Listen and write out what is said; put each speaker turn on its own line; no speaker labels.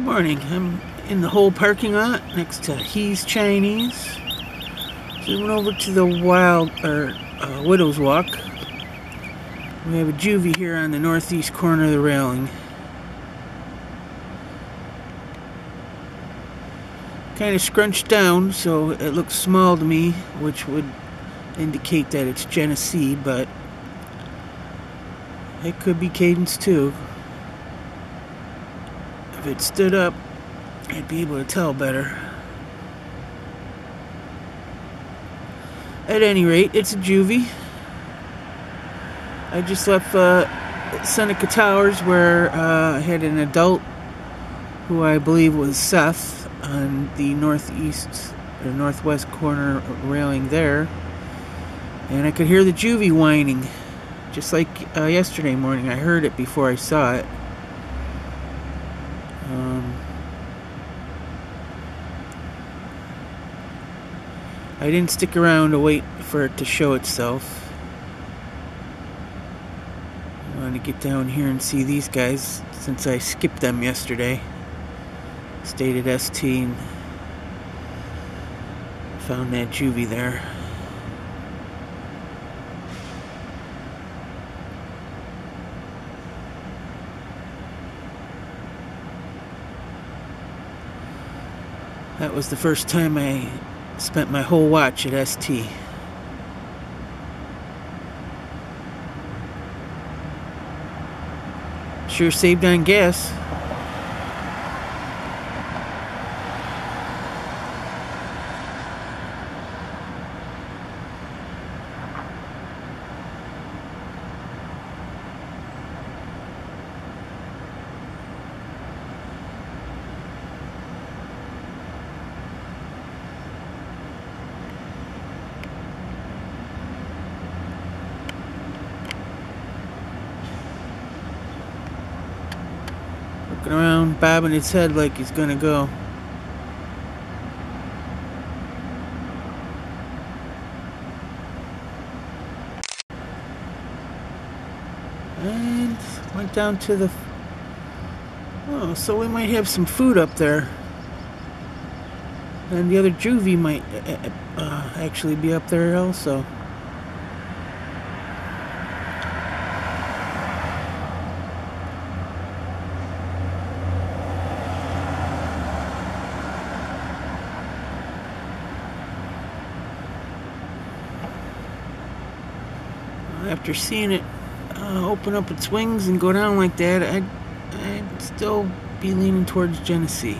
Good morning. I'm in the whole parking lot next to He's Chinese. So we went over to the Widow's Walk. We have a juvie here on the northeast corner of the railing. Kind of scrunched down, so it looks small to me, which would indicate that it's Genesee, but it could be Cadence too. If it stood up, I'd be able to tell better. At any rate, it's a juvie. I just left Seneca Towers, where I had an adult who I believe was Seth on the northeast or northwest corner railing there, and I could hear the juvie whining, just like yesterday morning. I heard it before I saw it. I didn't stick around to wait for it to show itself. I wanted to get down here and see these guys since I skipped them yesterday. Stayed at ST and found that juvie there. That was the first time I spent my whole watch at ST. Sure saved on gas. Looking around, bobbing his head like he's gonna go. And went down to the... Oh, so we might have some food up there. And the other juvie might actually be up there also. After seeing it open up its wings and go down like that, I'd still be leaning towards Genesee.